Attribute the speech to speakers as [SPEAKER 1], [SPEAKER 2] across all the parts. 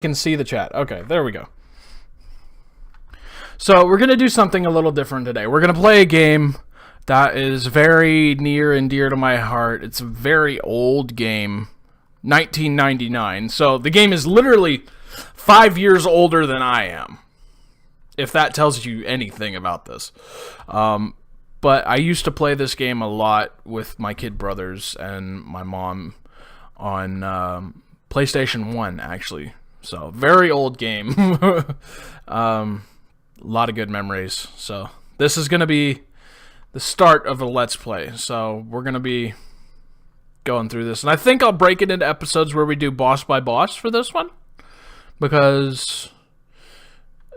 [SPEAKER 1] can see the chat. Okay, there we go. So we're going to do something a little different today. We're going to play a game that is very near and dear to my heart. It's a very old game, 1999. So the game is literally 5 years older than I am, if that tells you anything about this. But I used to play this game a lot with my kid brothers and my mom on PlayStation 1, actually. So, very old game. A lot of good memories. So, this is going to be the start of a Let's Play. So, we're going to be going through this. And I think I'll break it into episodes where we do boss by boss for this one. Because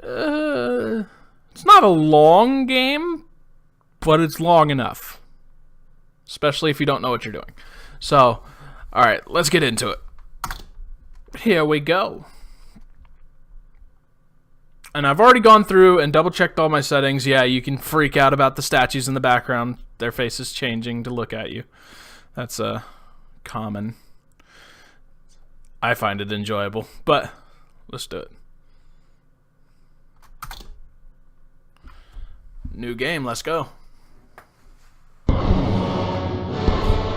[SPEAKER 1] it's not a long game, but it's long enough. Especially if you don't know what you're doing. So, alright, let's get into it. Here we go. And I've already gone through and double-checked all my settings. Yeah, you can freak out about the statues in the background. Their faces changing to look at you. That's common. I find it enjoyable. But, let's do it. New game, let's go.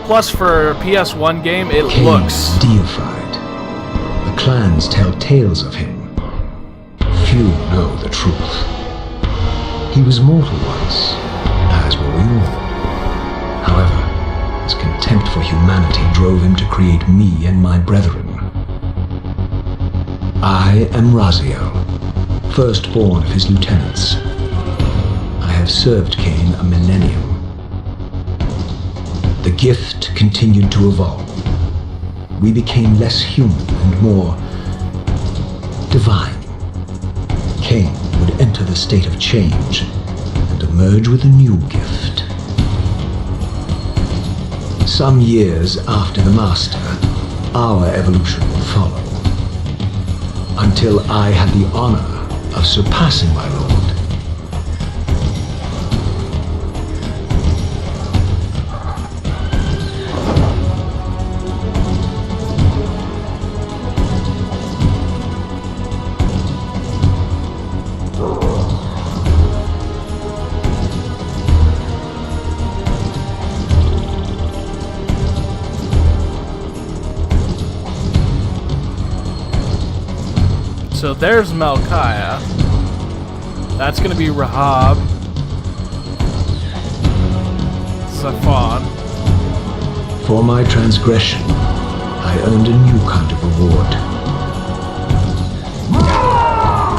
[SPEAKER 1] Plus, for a PS1 game, it
[SPEAKER 2] Kain
[SPEAKER 1] looks
[SPEAKER 2] deified. The clans tell tales of him. Few know the truth. He was mortal once, as were we all. However, his contempt for humanity drove him to create me and my brethren. I am Raziel, firstborn of his lieutenants. I have served Kain a millennium. The gift continued to evolve. We became less human and more divine. Kain would enter the state of change and emerge with a new gift. Some years after the Master, our evolution would follow. Until I had the honor of surpassing my lord.
[SPEAKER 1] So there's Melchiah. That's gonna be Rahab. Safan.
[SPEAKER 2] For my transgression, I earned a new kind of reward.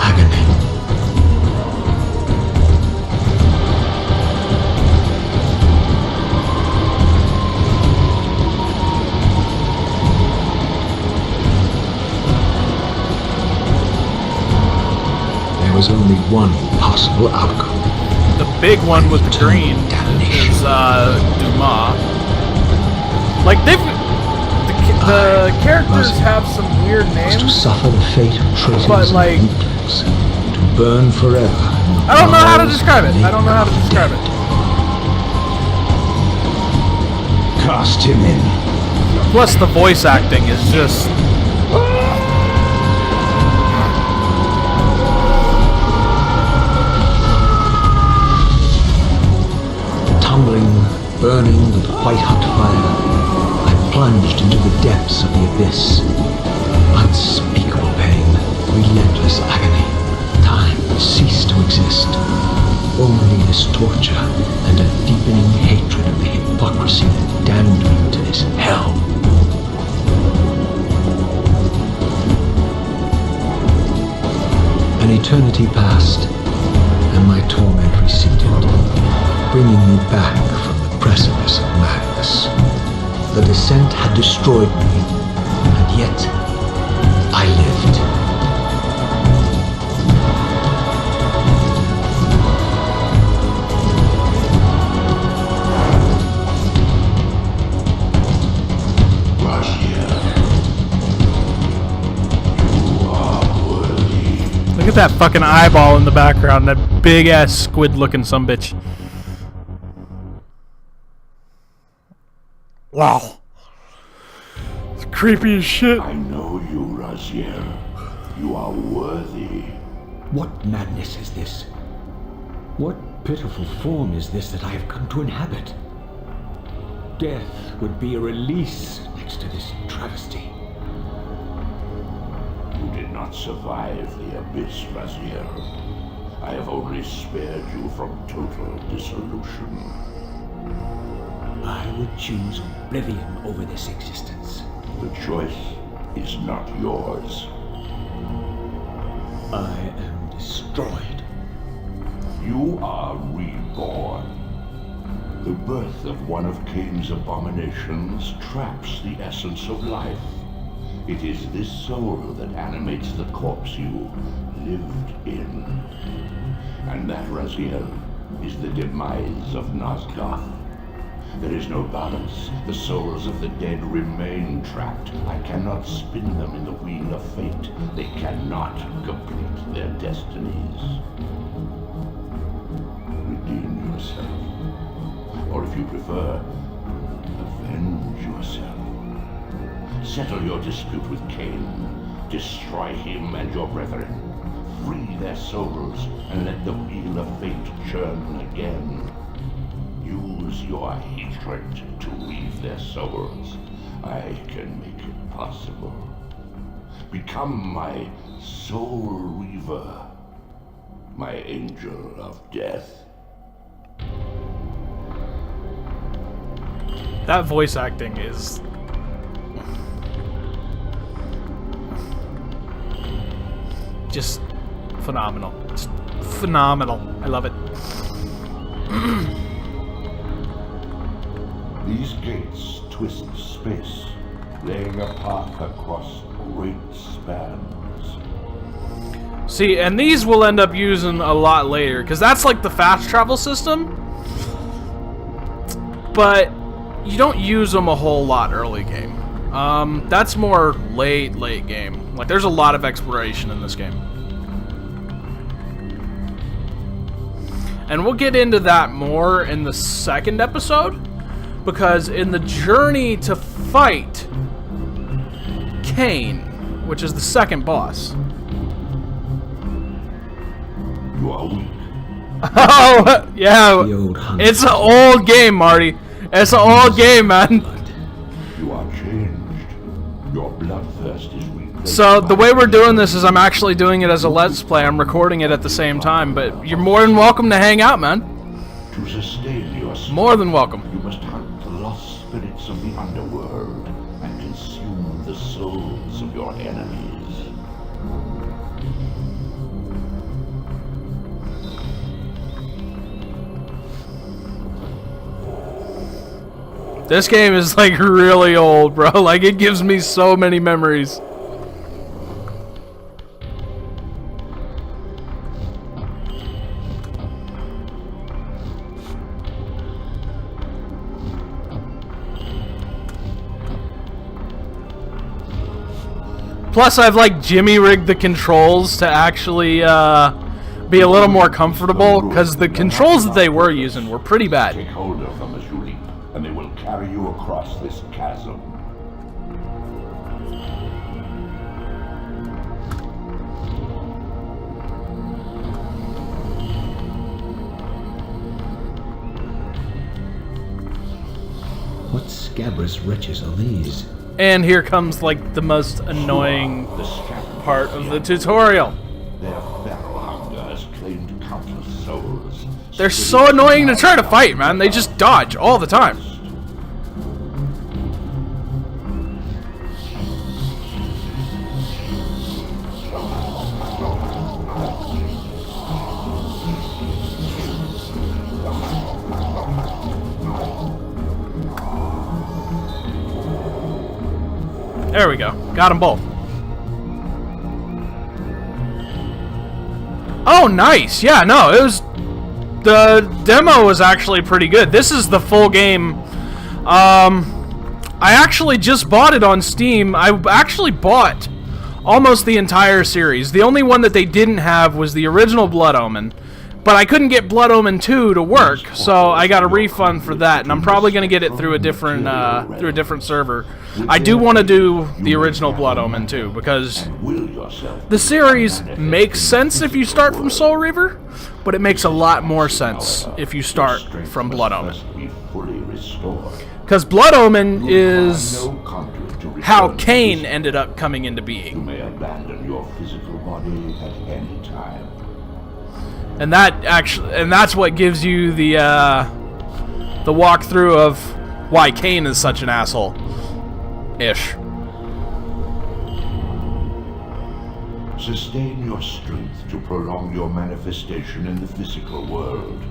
[SPEAKER 2] Agony. There was only one possible outcome.
[SPEAKER 1] The big one with the green is Dumas. Like the characters have some weird
[SPEAKER 2] Was to
[SPEAKER 1] names.
[SPEAKER 2] suffer the fate of traitors
[SPEAKER 1] But, like,
[SPEAKER 2] and weaklings, to burn forever.
[SPEAKER 1] I don't know how to describe it. I don't know how to describe it.
[SPEAKER 2] Cast him in.
[SPEAKER 1] Plus the voice acting is just
[SPEAKER 2] Tumbling, burning with white-hot fire, I plunged into the depths of the abyss. Unspeakable pain, relentless agony. Time ceased to exist. Only this torture and a deepening hatred of the hypocrisy that damned me to this hell. An eternity passed, and my torment receded, bringing me back from the precipice of madness. The descent had destroyed me, and yet I lived.
[SPEAKER 1] look at that fucking eyeball in the background. That big ass squid looking sumbitch. Wow. It's creepy as shit.
[SPEAKER 3] I know you, Raziel. You are worthy.
[SPEAKER 2] What madness is this? What pitiful form is this that I have come to inhabit? Death would be a release next to this travesty.
[SPEAKER 3] You did not survive the abyss, Raziel. I have only spared you from total dissolution.
[SPEAKER 2] I would choose oblivion over this existence.
[SPEAKER 3] The choice is not yours.
[SPEAKER 2] I am destroyed.
[SPEAKER 3] You are reborn. The birth of one of Kain's abominations traps the essence of life. It is this soul that animates the corpse you lived in. And that, Raziel, is the demise of Nosgoth. There is no balance. The souls of the dead remain trapped. I cannot spin them in the wheel of fate. They cannot complete their destinies. Redeem yourself. Or if you prefer, avenge yourself. Settle your dispute with Kain. Destroy him and your brethren. Free their souls and let the wheel of fate churn again. Use your hatred to weave their souls. I can make it possible. Become my soul Reaver, my angel of death.
[SPEAKER 1] That voice acting is... just phenomenal. Just phenomenal. I love it.
[SPEAKER 3] These gates twist space, laying a path across great spans.
[SPEAKER 1] See, and these we'll end up using a lot later, because that's like the fast travel system. But you don't use them a whole lot early game. That's more late game. Like, there's a lot of exploration in this game. And we'll get into that more in the second episode, because in the journey to fight Kain, which is the second boss.
[SPEAKER 3] You are weak.
[SPEAKER 1] Oh, yeah. It's an old game, Marty. It's an old game, man.
[SPEAKER 3] You are changed. Your bloodthirst is replaced.
[SPEAKER 1] So the way we're doing this is I'm actually doing it as a Let's Play. I'm recording it at the same time, but you're more than welcome to hang out, man.
[SPEAKER 3] To sustain your strength,
[SPEAKER 1] More than welcome.
[SPEAKER 3] you must hunt the lost spirits of the underworld and consume the souls of your enemies.
[SPEAKER 1] This game is like really old, bro. Like, it gives me so many memories. Plus, I've like Jimmy rigged the controls to actually be a little more comfortable, because the controls that they were using were pretty bad.
[SPEAKER 3] Take hold of them as you leap, and they will carry you across this chasm.
[SPEAKER 2] What scabrous wretches are these?
[SPEAKER 1] And here comes like the most annoying part of the tutorial.
[SPEAKER 3] Their feral hunger has claimed countless souls.
[SPEAKER 1] They're so annoying to try to fight, man. They just dodge all the time. There we go. Got them both. Oh, nice. Yeah, no, it was... The demo was actually pretty good. This is the full game. I actually just bought it on Steam. I actually bought almost the entire series. The only one that they didn't have was the original Blood Omen. But I couldn't get Blood Omen 2 to work, so I got a refund for that, and I'm probably going to get it through a different server. I do want to do the original Blood Omen 2, because the series makes sense if you start from Soul Reaver, but it makes a lot more sense if you start from Blood Omen. Because Blood Omen is how Kain ended up coming into being.
[SPEAKER 3] You may abandon your physical body at any time.
[SPEAKER 1] And that's what gives you the walkthrough of why Kain is such an asshole. Ish.
[SPEAKER 3] Sustain your strength to prolong your manifestation in the physical world.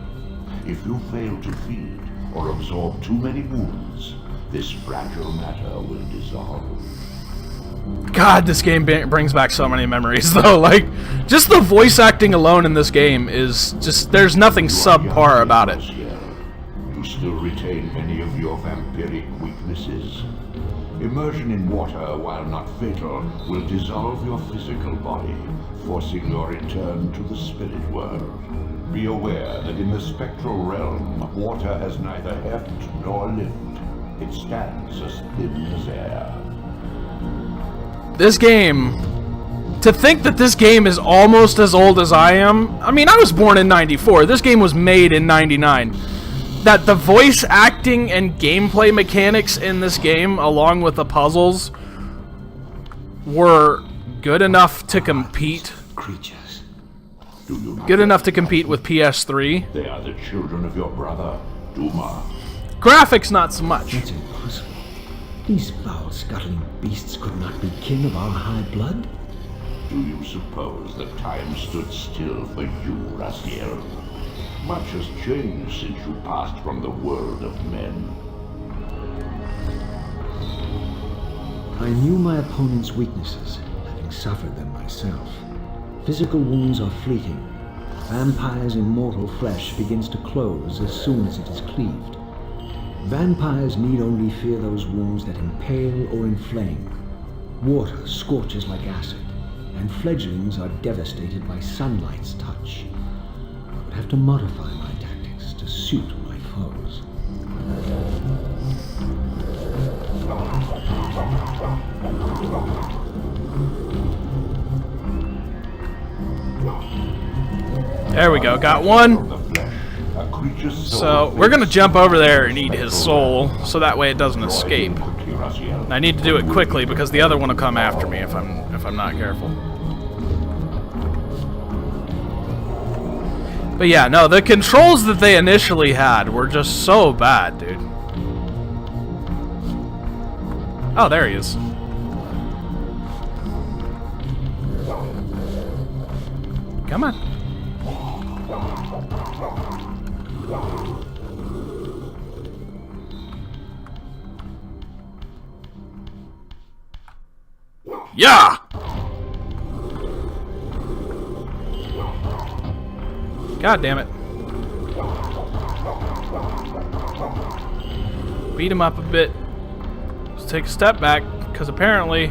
[SPEAKER 3] If you fail to feed or absorb too many wounds, this fragile matter will dissolve.
[SPEAKER 1] God, this game brings back so many memories, though. Like, just the voice acting alone in this game is just... There's nothing subpar about it.
[SPEAKER 3] You still retain many of your vampiric weaknesses. Immersion in water, while not fatal, will dissolve your physical body, forcing your return to the spirit world. Be aware that in the spectral realm, water has neither heft nor lift. It stands as thin as air.
[SPEAKER 1] This game, to think that this game is almost as old as I am, I mean, I was born in 94, this game was made in 99, that the voice acting and gameplay mechanics in this game, along with the puzzles, were good enough to compete.
[SPEAKER 2] Creatures.
[SPEAKER 1] Good enough to compete with PS3.
[SPEAKER 3] They are the children of your brother, Duma.
[SPEAKER 1] Graphics, not so much.
[SPEAKER 2] That's impossible. These foul, scuttling beasts could not be kin of our high blood.
[SPEAKER 3] Do you suppose that time stood still for you, Raziel? Much has changed since you passed from the world of men.
[SPEAKER 2] I knew my opponent's weaknesses, having suffered them myself. Physical wounds are fleeting. Vampire's immortal flesh begins to close as soon as it is cleaved. Vampires need only fear those wounds that impale or inflame. Water scorches like acid, and fledglings are devastated by sunlight's touch. I would have to modify my tactics to suit my foes.
[SPEAKER 1] There we go, got one. So, we're gonna jump over there and eat his soul, so that way it doesn't escape. And I need to do it quickly because the other one will come after me if I'm not careful. But yeah, no, the controls that they initially had were just so bad, dude. Oh, there he is. Come on. Yeah! God damn it. Beat him up a bit. Let's take a step back, because apparently...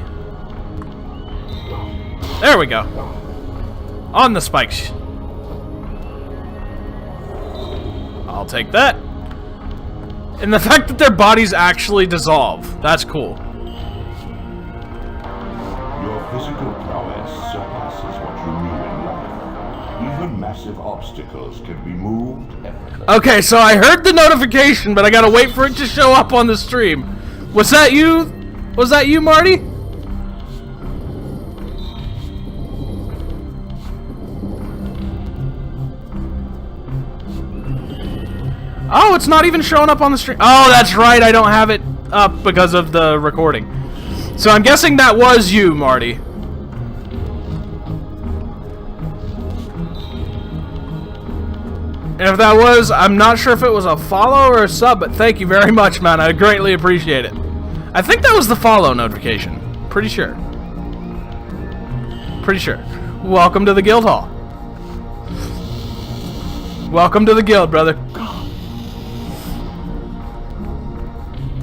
[SPEAKER 1] There we go. On the spikes. I'll take that. And the fact that their bodies actually dissolve. That's cool.
[SPEAKER 3] Physical prowess surpasses what you knew in life. Even massive obstacles can be moved effortlessly.
[SPEAKER 1] Okay, so I heard the notification, but I gotta wait for it to show up on the stream. Was that you? Was that you, Marty? Oh, it's not even showing up on the stream. Oh, that's right, I don't have it up because of the recording. So I'm guessing that was you, Marty. And if that was, I'm not sure if it was a follow or a sub, but thank you very much, man. I greatly appreciate it. I think that was the follow notification. Pretty sure. Pretty sure. Welcome to the guild hall. Welcome to the guild, brother.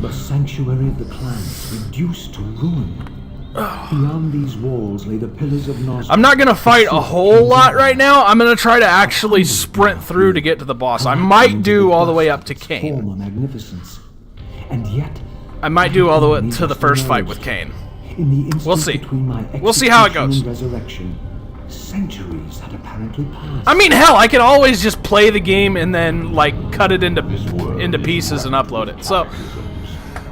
[SPEAKER 2] The sanctuary of the clans reduced to ruin. Beyond these walls lay the pillars of Nosgoth.
[SPEAKER 1] I'm not gonna fight a whole lot right now. I'm gonna try to actually sprint through to get to the boss. I might do all the way up to Kain.
[SPEAKER 2] Former magnificence. And yet,
[SPEAKER 1] I might do all the way to the first fight with Kain.
[SPEAKER 2] in the instant
[SPEAKER 1] We'll see.
[SPEAKER 2] between my
[SPEAKER 1] We'll see how it
[SPEAKER 2] execution
[SPEAKER 1] goes.
[SPEAKER 2] and resurrection, centuries had apparently passed.
[SPEAKER 1] I mean, hell, I can always just play the game and then, like, cut it into pieces and upload it. So,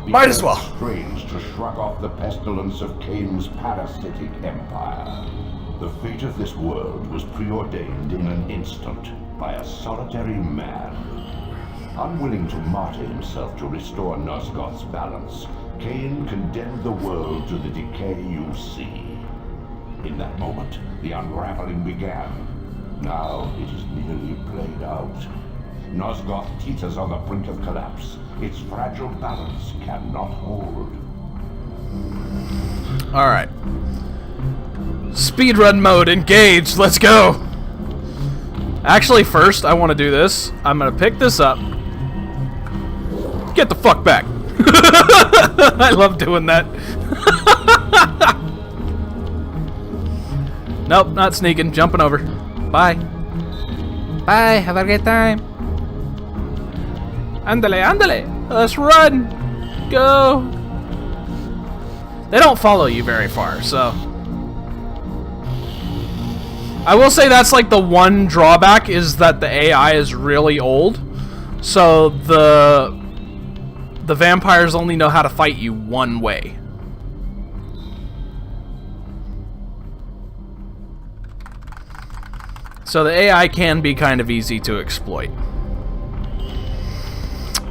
[SPEAKER 1] might as well.
[SPEAKER 3] Strange to shrug off the pestilence of Kain's parasitic empire. The fate of this world was preordained in an instant by a solitary man. Unwilling to martyr himself to restore Nosgoth's balance, Kain condemned the world to the decay you see. In that moment, the unraveling began. Now it is nearly played out. Nosgoth teeters on the brink of collapse. Its fragile balance cannot hold.
[SPEAKER 1] Alright. Speedrun mode engaged. Let's go. Actually, first, I want to do this. I'm going to pick this up. Get the fuck back. I love doing that. Nope, not sneaking. Jumping over. Bye. Bye. Have a great time. Andale, andale. Let's run. Go. They don't follow you very far, so... I will say that's like the one drawback is that the AI is really old. So the vampires only know how to fight you one way. So the AI can be kind of easy to exploit.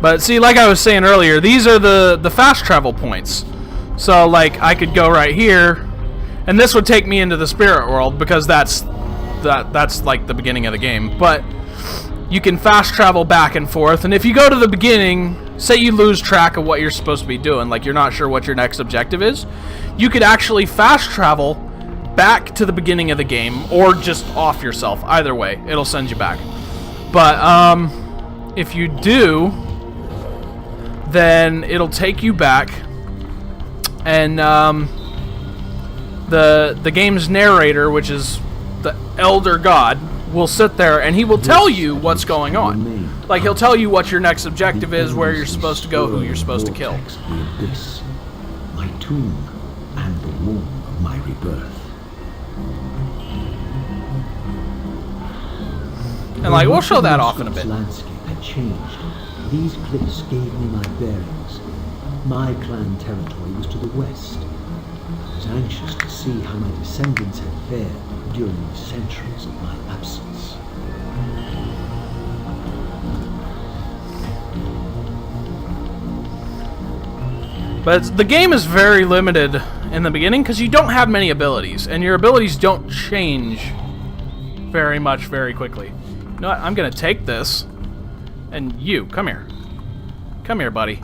[SPEAKER 1] But see, like I was saying earlier, these are the fast travel points. So like I could go right here, and this would take me into the spirit world because that's like the beginning of the game. But you can fast travel back and forth, and if you go to the beginning, say you lose track of what you're supposed to be doing, like you're not sure what your next objective is, you could actually fast travel back to the beginning of the game, or just off yourself. Either way, it'll send you back. But if you do, then it'll take you back, and the game's narrator, which is the Elder God, will sit there and he will tell you what's going on. Like, he'll tell you what your next objective is, where you're supposed to go, who you're supposed to kill.
[SPEAKER 2] The abyss, my tomb, and the womb of my rebirth.
[SPEAKER 1] And like, we'll show that off in a bit.
[SPEAKER 2] The landscape had changed. These cliffs gave me my bearings. My clan territory was to the west. I was anxious to see how my descendants had fared during the centuries of my absence.
[SPEAKER 1] But the game is very limited in the beginning because you don't have many abilities, and your abilities don't change very much very quickly. You know what? I'm gonna take this, and you, come here. Come here, buddy.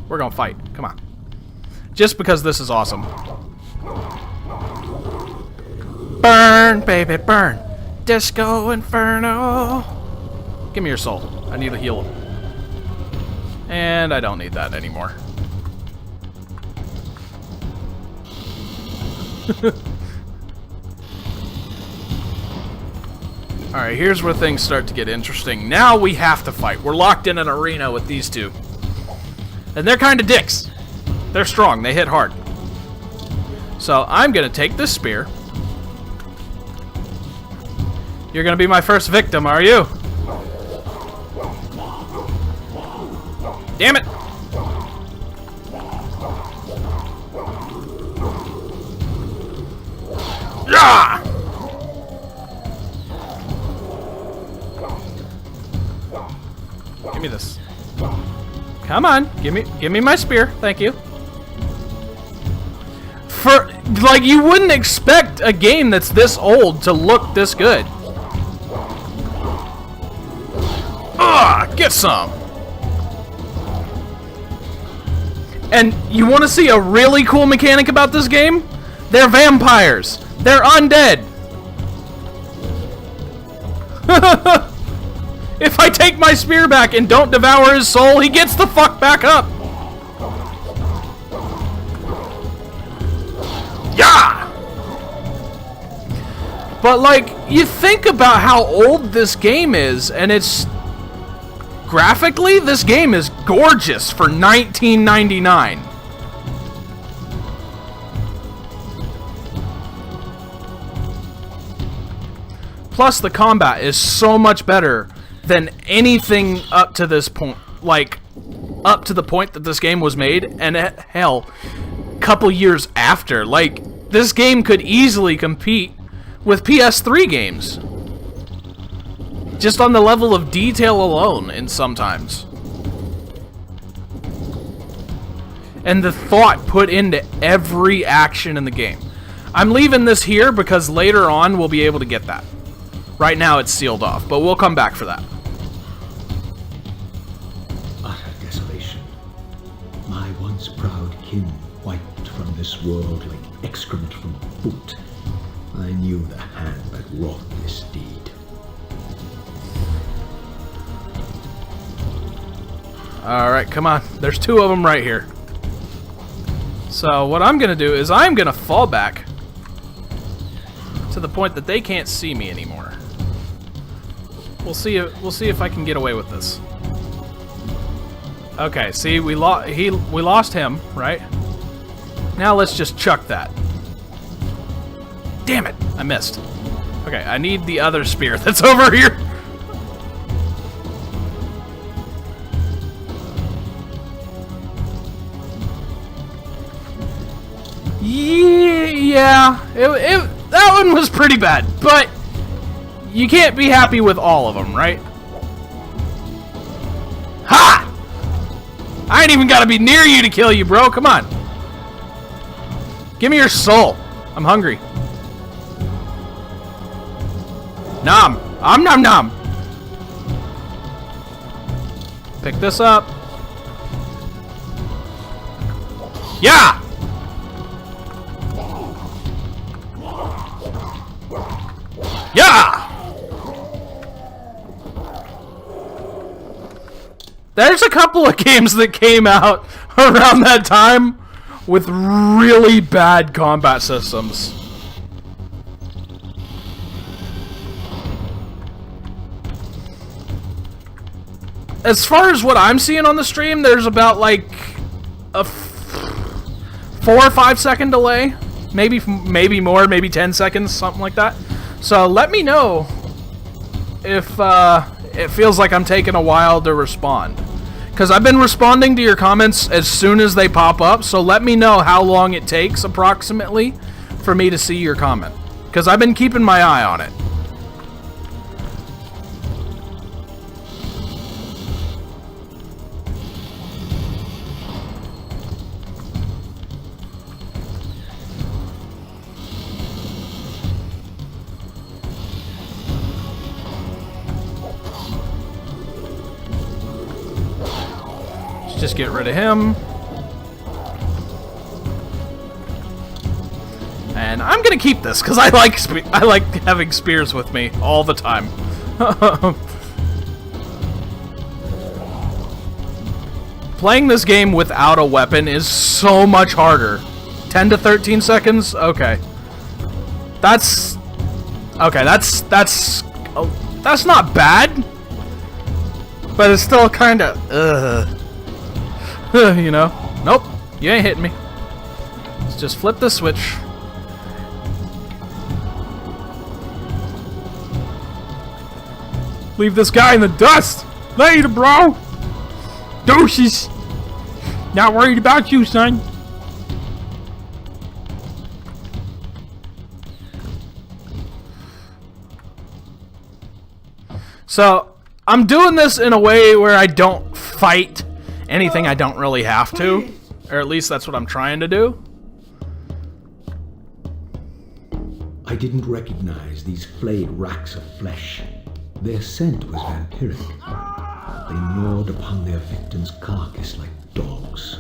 [SPEAKER 1] We're gonna fight. Come on. Just because this is awesome. Burn, baby, burn. Disco Inferno. Give me your soul. I need a heal. And I don't need that anymore. Alright, here's where things start to get interesting. Now we have to fight. We're locked in an arena with these two. And they're kind of dicks. They're strong. They hit hard. So I'm going to take this spear. You're going to be my first victim, are you? Damn it! Yeah! Give me this. Come on, give me my spear. Thank you. For like, you wouldn't expect a game that's this old to look this good. Get some. And you want to see a really cool mechanic about this game? They're vampires. They're undead. If I take my spear back and don't devour his soul, he gets the fuck back up. Yeah! But, like, you think about how old this game is, and it's... Graphically, this game is gorgeous for 1999. Plus, the combat is so much better than anything up to this point. Like, up to the point that this game was made, and hell, a couple years after. Like, this game could easily compete with PS3 games. Just on the level of detail alone, and sometimes. And the thought put into every action in the game. I'm leaving this here because later on we'll be able to get that. Right now it's sealed off, but we'll come back for that.
[SPEAKER 2] Utter desolation. My once proud kin wiped from this world like excrement from a boot. I knew the hand that wrought this deed.
[SPEAKER 1] Alright, come on. There's two of them right here. So what I'm gonna do is I'm gonna fall back to the point that they can't see me anymore. We'll see if I can get away with this. Okay, see, we lost him, right? Now let's just chuck that. Damn it, I missed. Okay, I need the other spear that's over here. Yeah, that one was pretty bad, but you can't be happy with all of them, right? Ha! I ain't even gotta be near you to kill you, bro. Come on. Give me your soul. I'm hungry. Nom. Nom nom. Pick this up. Yeah! Yeah! There's a couple of games that came out around that time with really bad combat systems. As far as what I'm seeing on the stream, there's about like a 4 or 5 second delay. Maybe more, maybe 10 seconds, something like that. So let me know if it feels like I'm taking a while to respond. Because I've been responding to your comments as soon as they pop up, so let me know how long it takes, approximately, for me to see your comment. Because I've been keeping my eye on it. Just get rid of him. And I'm gonna keep this because I like having spears with me all the time. Playing this game without a weapon is so much harder. 10 to 13 seconds? Okay. That's not bad. But it's still kind of you know. Nope, you ain't hitting me. Let's just flip the switch. Leave this guy in the dust. Later, bro. Deuces. Not worried about you, son. So, I'm doing this in a way where I don't fight anything I don't really have to. Or at least that's what I'm trying to do.
[SPEAKER 2] I didn't recognize these flayed racks of flesh. Their scent was vampiric. They gnawed upon their victim's carcass like dogs.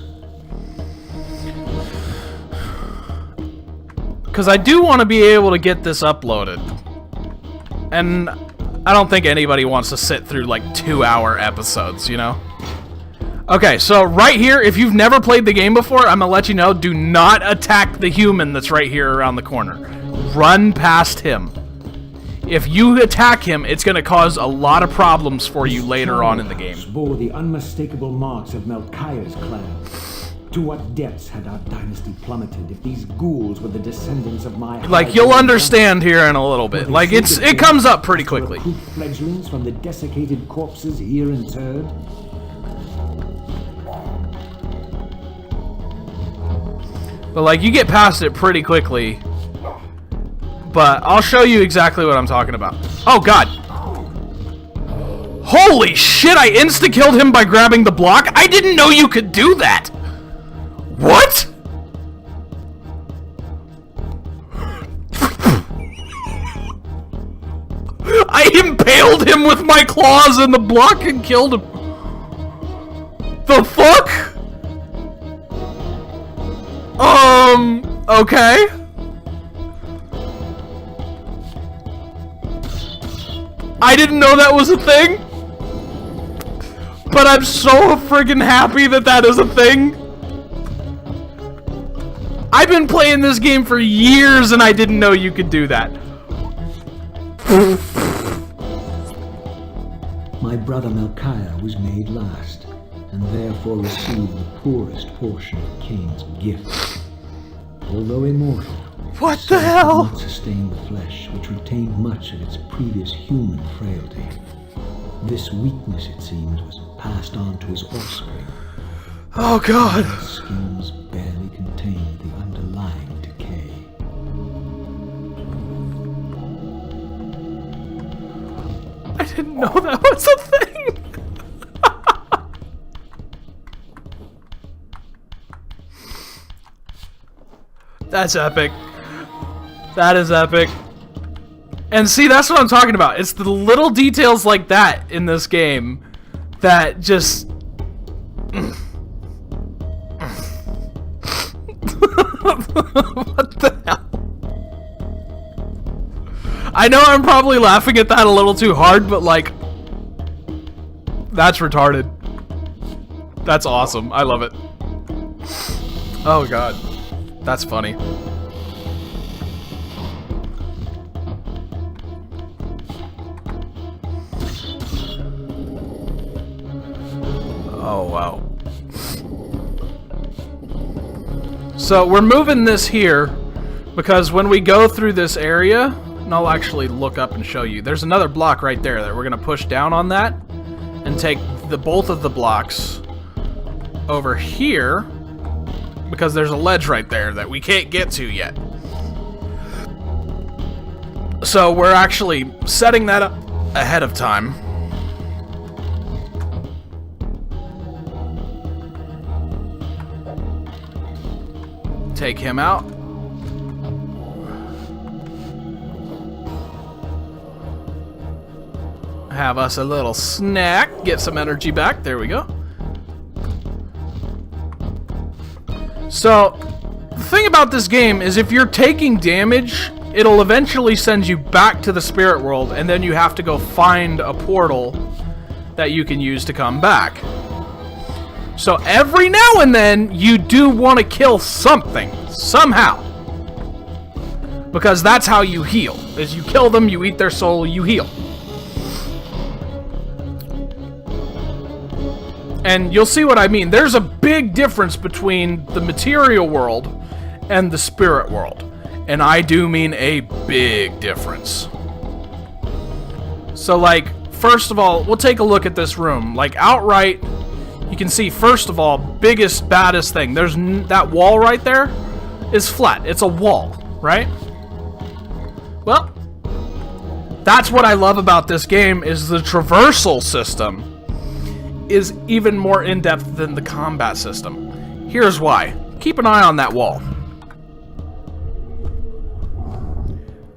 [SPEAKER 1] Because I do want to be able to get this uploaded. And I don't think anybody wants to sit through like 2-hour episodes, you know? Okay, so right here, if you've never played the game before, I'm gonna let you know, do not attack the human that's right here around the corner. Run past him. If you attack him, it's gonna cause a lot of problems for you later on in the game.
[SPEAKER 2] Bore the unmistakable marks of Melchiah's clan. To what depths had our dynasty plummeted if these ghouls were the descendants of my...
[SPEAKER 1] Like, you'll understand here in a little bit. Like, it comes up pretty quickly.
[SPEAKER 2] Fledglings from the desiccated corpses here interred.
[SPEAKER 1] But, like, you get past it pretty quickly. But I'll show you exactly what I'm talking about. Oh, God. Holy shit, I insta-killed him by grabbing the block? I didn't know you could do that! What? I impaled him with my claws in the block and killed him. The fuck? Okay. I didn't know that was a thing. But I'm so friggin' happy that that is a thing. I've been playing this game for years and I didn't know you could do that.
[SPEAKER 2] My brother Melchiah was made last, and therefore received the poorest portion of Kain's gift. Although immortal,
[SPEAKER 1] What
[SPEAKER 2] so
[SPEAKER 1] the hell?
[SPEAKER 2] could not sustain the flesh, which retained much of its previous human frailty. This weakness, it seemed, was passed on to his offspring.
[SPEAKER 1] Oh god.
[SPEAKER 2] His skins barely contained the underlying decay.
[SPEAKER 1] I didn't know that was a thing. That's epic. That is epic. And see, that's what I'm talking about. It's the little details like that in this game that just... What the hell? I know I'm probably laughing at that a little too hard, but like... That's retarded. That's awesome. I love it. Oh god. That's funny. Oh, wow. So, we're moving this here because when we go through this area, and I'll actually look up and show you, there's another block right there that we're going to push down on that and take both of the blocks over here because there's a ledge right there that we can't get to yet. So, we're actually setting that up ahead of time. Take him out. Have us a little snack. Get some energy back. There we go. So, the thing about this game is if you're taking damage, it'll eventually send you back to the spirit world, and then you have to go find a portal that you can use to come back. So every now and then, you do want to kill something, somehow. Because that's how you heal. Is you kill them, you eat their soul, you heal. And you'll see what I mean. There's a big difference between the material world and the spirit world. And I do mean a big difference. So like, first of all, we'll take a look at this room. Like outright... You can see, first of all, biggest, baddest thing. There's that wall right there is flat. It's a wall, right? Well, that's what I love about this game is the traversal system is even more in-depth than the combat system. Here's why. Keep an eye on that wall.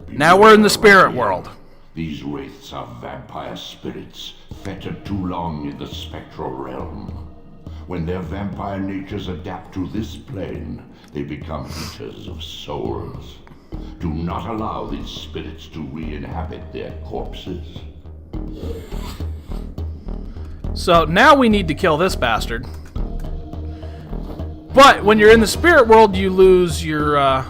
[SPEAKER 1] Now we're in the spirit world.
[SPEAKER 3] These wraiths are vampire spirits, fettered too long in the spectral realm. When their vampire natures adapt to this plane, they become eaters of souls. Do not allow these spirits to re-inhabit their corpses.
[SPEAKER 1] So now we need to kill this bastard. But when you're in the spirit world, you lose your,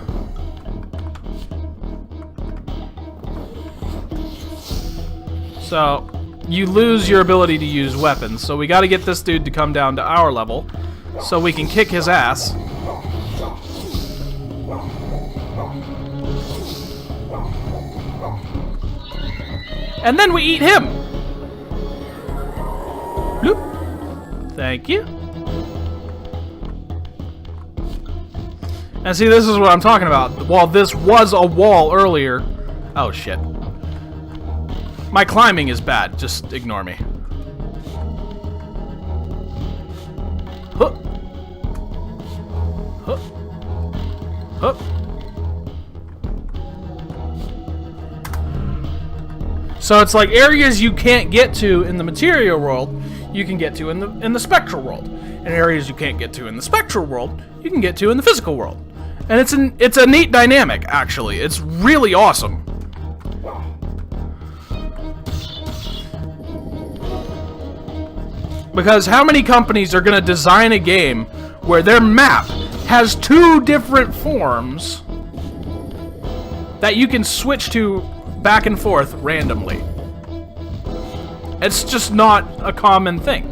[SPEAKER 1] So, you lose your ability to use weapons. So we gotta get this dude to come down to our level so we can kick his ass. And then we eat him! Bloop. Thank you. And see, this is what I'm talking about. While this was a wall earlier... Oh, shit. My climbing is bad. Just ignore me. Huh. Huh. Huh. So it's like areas you can't get to in the material world, you can get to in the spectral world. And areas you can't get to in the spectral world, you can get to in the physical world. And it's a neat dynamic, actually. It's really awesome. Because how many companies are going to design a game where their map has 2 different forms that you can switch to back and forth randomly? It's just not a common thing.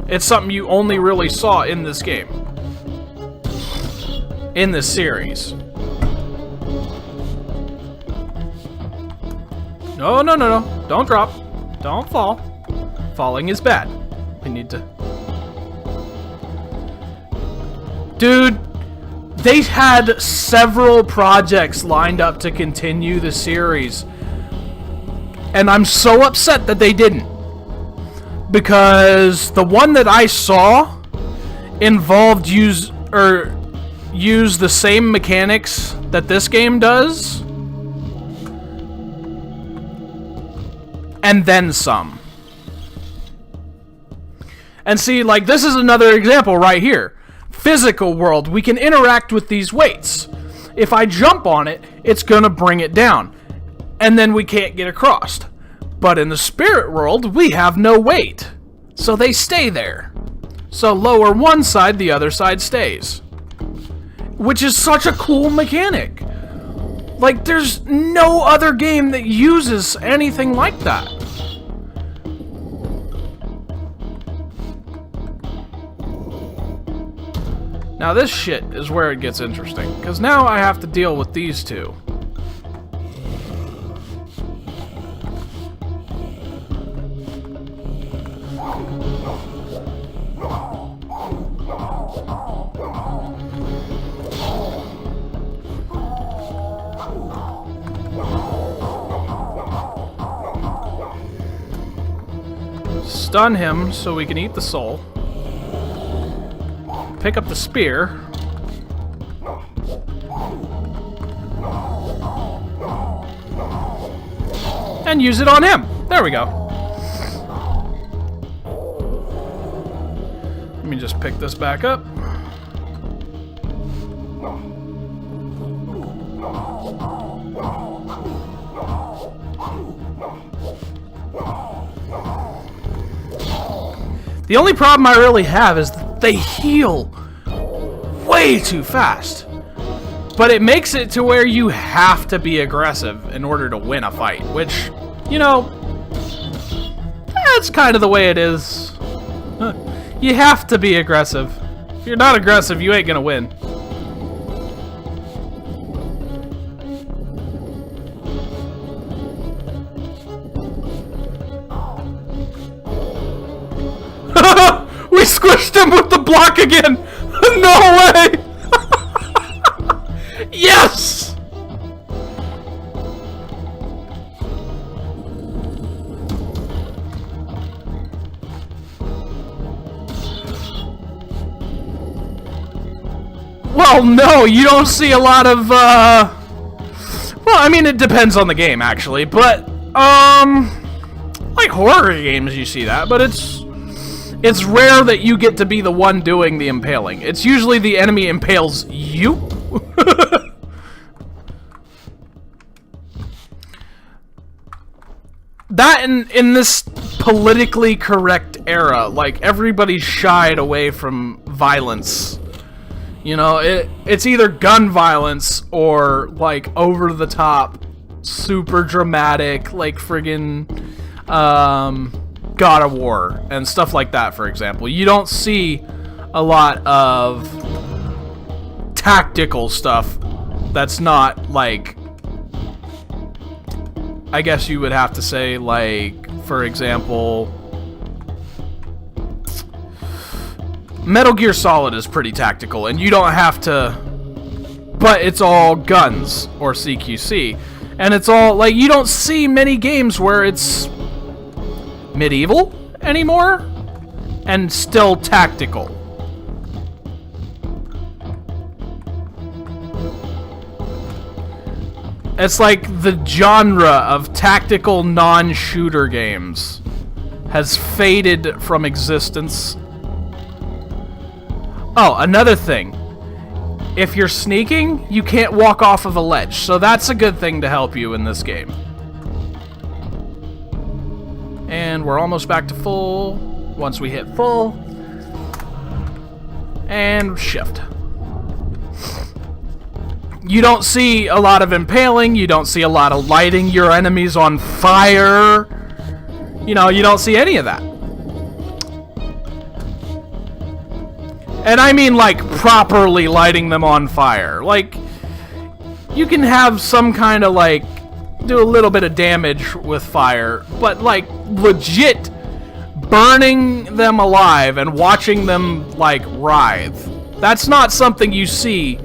[SPEAKER 1] It's something you only really saw in this game. In this series. No, no, no, no. Don't drop. Don't fall. Falling is bad. We need to... Dude, they had several projects lined up to continue the series. And I'm so upset that they didn't. Because the one that I saw involved use the same mechanics that this game does. And then some. And see, like, this is another example right here. Physical world, we can interact with these weights. If I jump on it, it's gonna bring it down. And then we can't get across. But in the spirit world, we have no weight. So they stay there. So lower one side, the other side stays. Which is such a cool mechanic. Like, there's no other game that uses anything like that. Now this shit is where it gets interesting, because now I have to deal with these two. Stun him so we can eat the soul. Pick up the spear. And use it on him. There we go. Let me just pick this back up. The only problem I really have is that they heal way too fast. But it makes it to where you have to be aggressive in order to win a fight, which, you know, that's kind of the way it is. You have to be aggressive. If you're not aggressive, you ain't gonna win. We squished him with the block again! No way! Yes! Well, no, you don't see a lot of, well, I mean, it depends on the game, actually, but, like horror games, you see that, but it's rare that you get to be the one doing the impaling. It's usually the enemy impales you. That in this politically correct era, like, everybody shied away from violence You know, it's either gun violence or, like, over-the-top, super dramatic, like, friggin' God of War and stuff like that, for example. You don't see a lot of tactical stuff that's not, like, I guess you would have to say, like, for example, Metal Gear Solid is pretty tactical, and you don't have to, but it's all guns, or CQC, and it's all, like, you don't see many games where it's medieval anymore, and still tactical. It's like the genre of tactical non-shooter games has faded from existence. Oh, another thing. If you're sneaking, you can't walk off of a ledge, so that's a good thing to help you in this game. And we're almost back to full. Once we hit full. And shift. You don't see a lot of impaling, you don't see a lot of lighting your enemies on fire. You know, you don't see any of that. And I mean, like, properly lighting them on fire. Like, you can have some kind of, like, do a little bit of damage with fire, but, like, legit burning them alive and watching them, like, writhe. That's not something you see,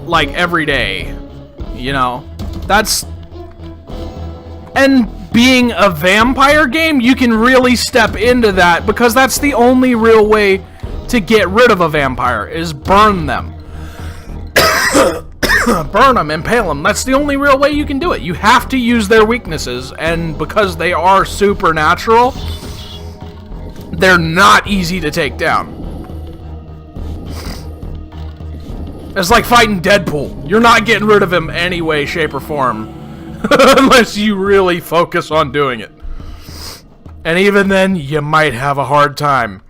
[SPEAKER 1] like, every day. You know? That's... And being a vampire game, you can really step into that, because that's the only real way to get rid of a vampire, is burn them. Burn them, impale them. That's the only real way you can do it. You have to use their weaknesses, and because they are supernatural, they're not easy to take down. It's like fighting Deadpool. You're not getting rid of him any way, shape, or form. Unless you really focus on doing it. And even then, you might have a hard time.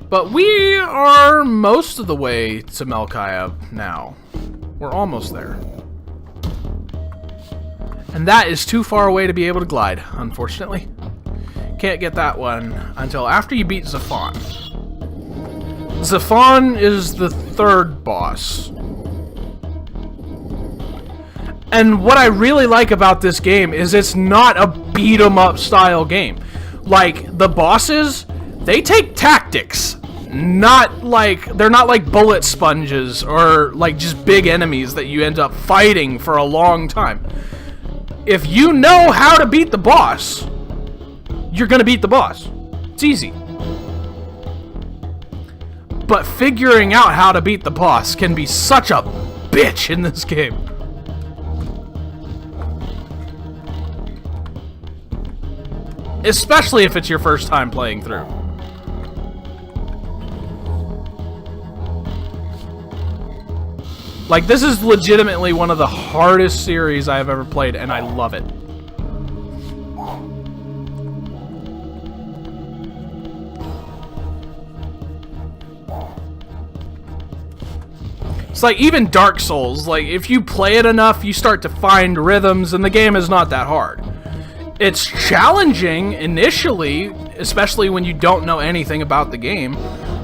[SPEAKER 1] But we are most of the way to Melkaya now. We're almost there. And that is too far away to be able to glide, unfortunately. Can't get that one until after you beat Zafon. Zafon is the third boss. And what I really like about this game is it's not a beat-em-up style game. Like, the bosses, they take tactics. Not like, they're not like bullet sponges or like just big enemies that you end up fighting for a long time. If you know how to beat the boss, you're gonna beat the boss. It's easy. But figuring out how to beat the boss can be such a bitch in this game. Especially if it's your first time playing through. Like, this is legitimately one of the hardest series I've ever played, and I love it. It's like, even Dark Souls, like, if you play it enough, you start to find rhythms, and the game is not that hard. It's challenging initially, especially when you don't know anything about the game,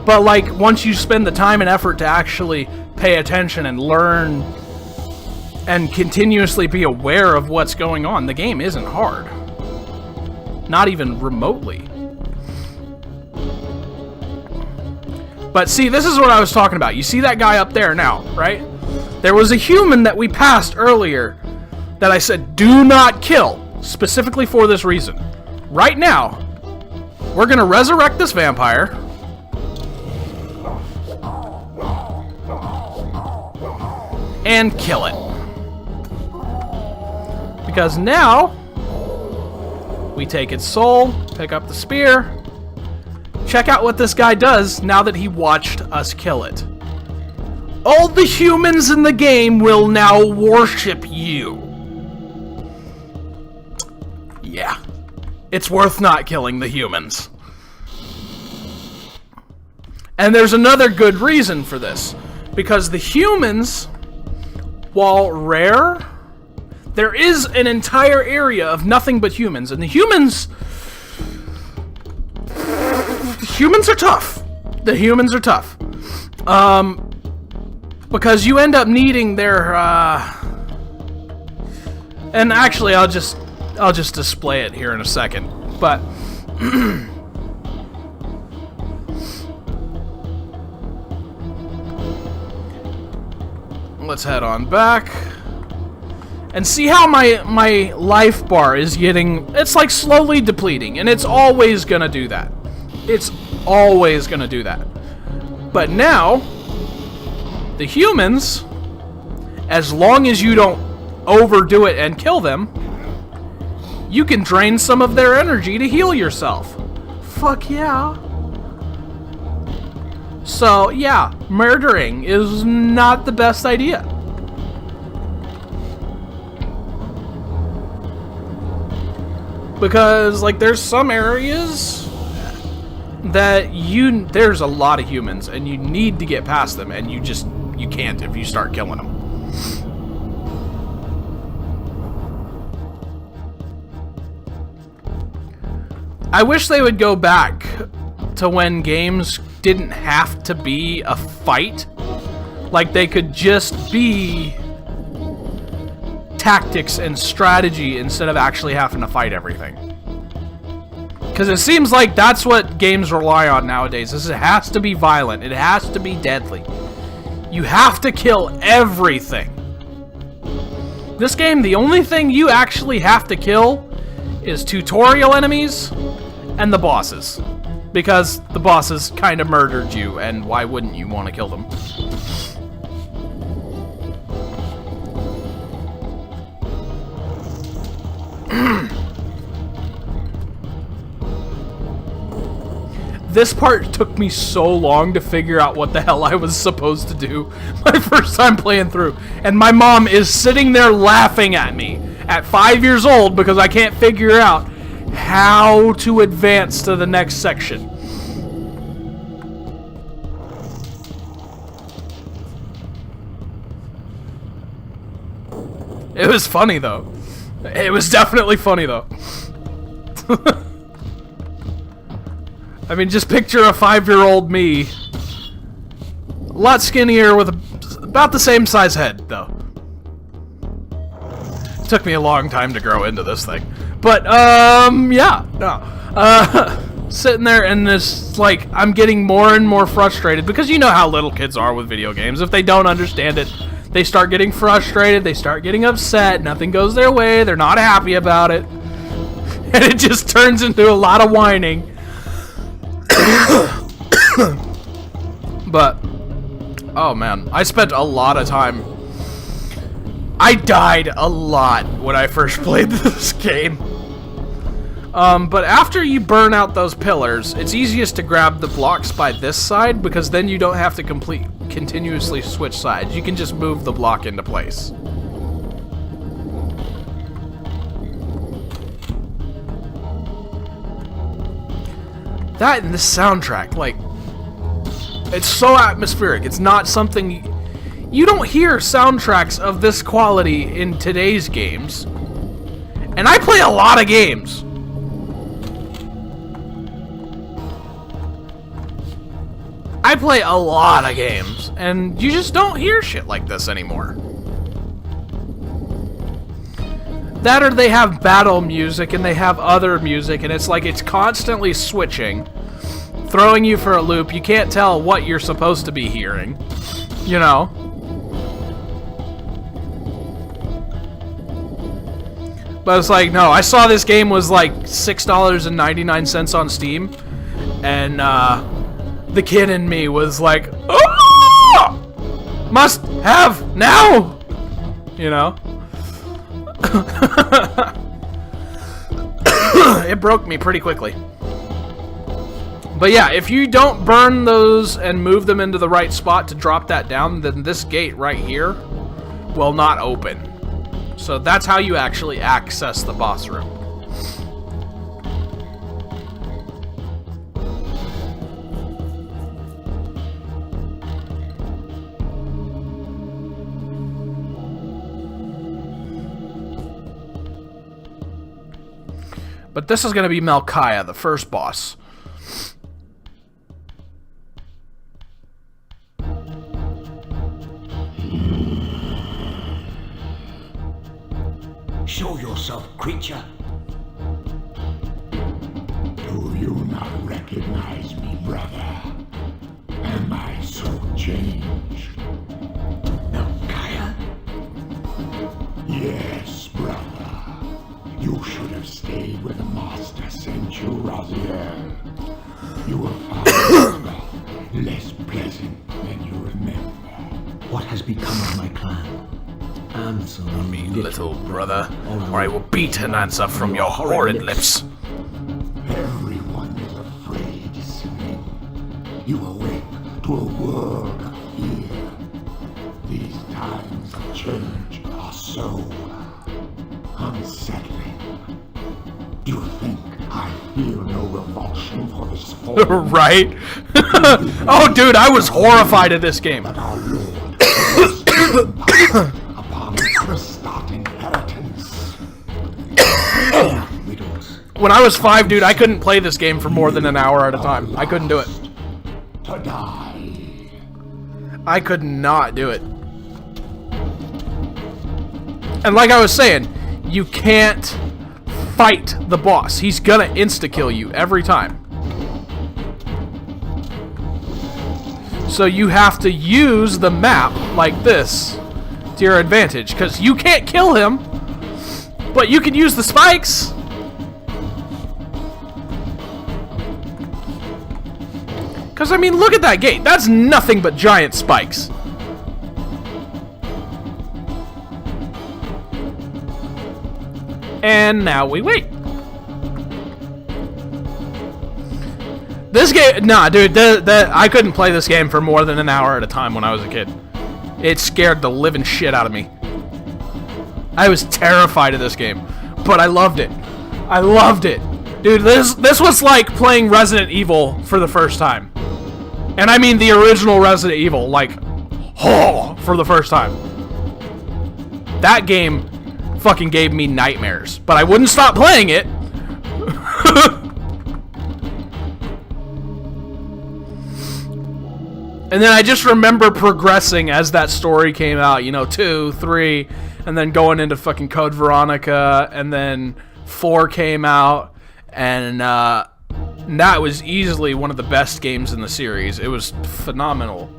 [SPEAKER 1] but, like, once you spend the time and effort to actually pay attention and learn and continuously be aware of what's going on, the game isn't hard. Not even remotely. But see, this is what I was talking about. You see that guy up there now, right? There was a human that we passed earlier that I said, do not kill, specifically for this reason. Right now, we're gonna resurrect this vampire. And kill it. Because now, we take its soul, pick up the spear, check out what this guy does now that he watched us kill it. All the humans in the game will now worship you. Yeah. It's worth not killing the humans. And there's another good reason for this. Because the humans, while rare, there is an entire area of nothing but humans. And the humans are tough. The humans are tough. Because you end up needing their, and actually I'll just display it here in a second. But let's head on back and see how my life bar is getting, it's like slowly depleting, and it's always gonna do that. It's always gonna do that. But now, the humans, as long as you don't overdo it and kill them, you can drain some of their energy to heal yourself. Fuck yeah. So, yeah, murdering is not the best idea. Because, like, there's some areas that there's a lot of humans, and you need to get past them, and you can't if you start killing them. I wish they would go back to when games didn't have to be a fight. Like, they could just be tactics and strategy instead of actually having to fight everything. Because it seems like that's what games rely on nowadays. It has to be violent. It has to be deadly. You have to kill everything. This game, the only thing you actually have to kill is tutorial enemies and the bosses. Because the bosses kind of murdered you, and why wouldn't you want to kill them? This part took me so long to figure out what the hell I was supposed to do my first time playing through. And my mom is sitting there laughing at me at 5 years old because I can't figure out how to advance to the next section. It was funny though. It was definitely funny though. I mean, just picture a 5-year-old me. A lot skinnier with about the same size head, though. It took me a long time to grow into this thing. But, yeah, no. Sitting there and it's like, I'm getting more and more frustrated because you know how little kids are with video games. If they don't understand it, they start getting frustrated, they start getting upset, nothing goes their way, they're not happy about it. And it just turns into a lot of whining. But, oh man, I spent a lot of time. I died a lot when I first played this game. But after you burn out those pillars, it's easiest to grab the blocks by this side because then you don't have to continuously switch sides. You can just move the block into place. That and the soundtrack, like, it's so atmospheric. It's not something... You don't hear soundtracks of this quality in today's games. And I play a lot of games. I play a lot of games, and you just don't hear shit like this anymore. That or they have battle music and they have other music and it's like it's constantly switching, throwing you for a loop. You can't tell what you're supposed to be hearing, you know? But it's like, no, I saw this game was like $6.99 on Steam, and the kid in me was like, oh! Must have now! You know? It broke me pretty quickly. But yeah, if you don't burn those and move them into the right spot to drop that down, then this gate right here will not open. So that's how you actually access the boss room. But this is going to be Malkaya, the first boss.
[SPEAKER 2] Show yourself, creature.
[SPEAKER 3] Do you not recognize me, brother? Am I so changed?
[SPEAKER 2] Malkaya?
[SPEAKER 3] Yes, brother. You should have stayed where the master sent you, Raziel. You will find yourself less pleasant than you remember.
[SPEAKER 2] What has become of my clan? Answer me,
[SPEAKER 1] Little brother, or I will beat an answer from your horrid lips.
[SPEAKER 3] Everyone is afraid, Sling. You awake to a world of fear. These times of change are so unsettling. Do you think I feel no revulsion for this form?
[SPEAKER 1] Right? Oh, dude, I was horrified at this game.
[SPEAKER 3] That our Lord is upon Christot inheritance.
[SPEAKER 1] When I was 5, dude, I couldn't play this game for more than an hour at a time. I couldn't do it.
[SPEAKER 3] To die.
[SPEAKER 1] I could not do it. And like I was saying, you can't fight the boss. He's gonna insta-kill you every time. So you have to use the map like this to your advantage, because you can't kill him, but you can use the spikes. Because, I mean, look at that gate. That's nothing but giant spikes. And now we wait. This game, nah, dude, I couldn't play this game for more than an hour at a time when I was a kid. It scared the living shit out of me. I was terrified of this game, but I loved it. I loved it. Dude, this was like playing Resident Evil for the first time. And I mean the original Resident Evil, like, oh, for the first time. That game fucking gave me nightmares, but I wouldn't stop playing it. And then I just remember progressing as that story came out, you know, 2, 3, and then going into fucking Code Veronica, and then 4 came out, and that was easily one of the best games in the series. It was phenomenal.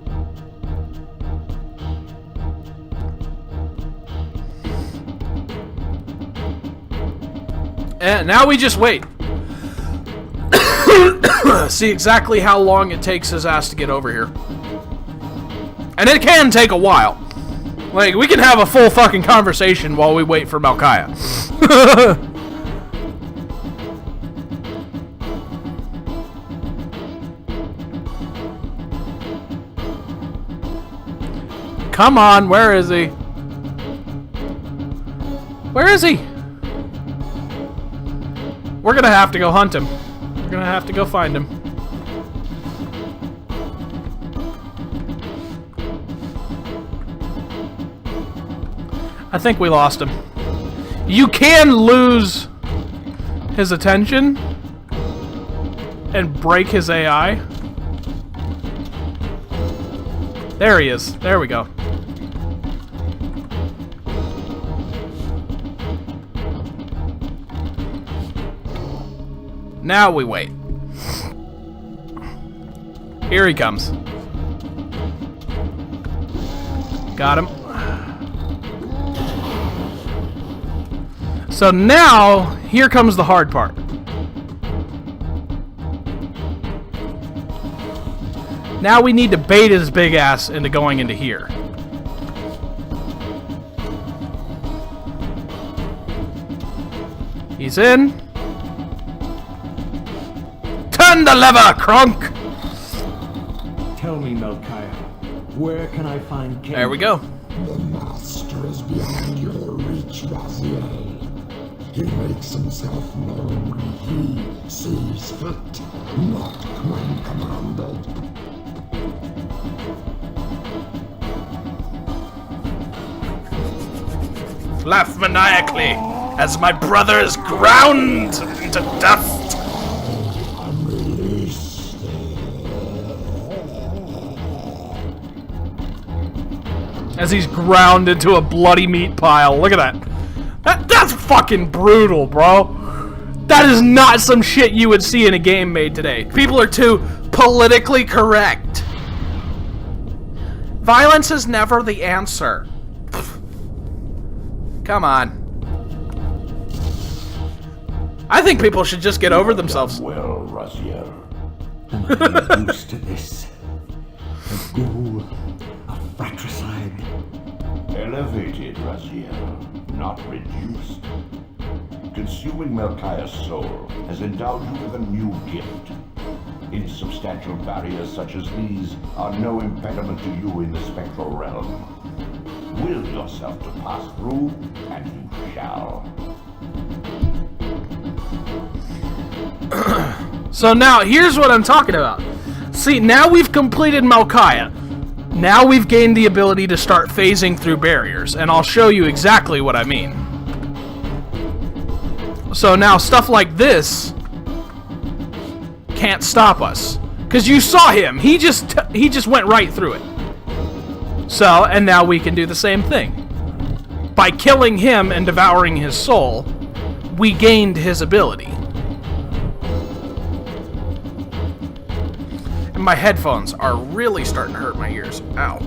[SPEAKER 1] And now we just wait. See exactly how long it takes his ass to get over here. And it can take a while. Like, we can have a full fucking conversation while we wait for Malkaya. Come on, where is he? Where is he? We're gonna have to go hunt him. We're gonna have to go find him. I think we lost him. You can lose his attention and break his AI. There he is. There we go. Now we wait. Here he comes. Got him. So now, here comes the hard part. Now we need to bait his big ass into going into here. He's in. Turn the lever, Kronk!
[SPEAKER 2] Tell me, Malkaya, where can I find Kain?
[SPEAKER 1] There we go.
[SPEAKER 3] The master is beyond your reach, Raziel. He makes himself known when he sees fit, not when commanded.
[SPEAKER 1] Laugh maniacally. as my brother is ground into dust. As he's ground into a bloody meat pile. Look at that. That's fucking brutal, bro. That is not some shit you would see in a game made today. People are too politically correct. Violence is never the answer. Come on. I think people should just get over themselves.
[SPEAKER 3] Well, Raziel.
[SPEAKER 2] I'm used to this. A ghoul, a fratricide.
[SPEAKER 3] Elevated, Raziel, not reduced. Consuming Melchiah's soul has endowed you with a new gift. Insubstantial barriers such as these are no impediment to you in the spectral realm. Will yourself to pass through, and you shall.
[SPEAKER 1] So now, here's what I'm talking about. See, now we've completed Melchiah. Now we've gained the ability to start phasing through barriers, and I'll show you exactly what I mean. So now, stuff like this can't stop us. Because you saw him. He just went right through it. So, and now we can do the same thing. By killing him and devouring his soul, we gained his ability. And my headphones are really starting to hurt my ears. Ow.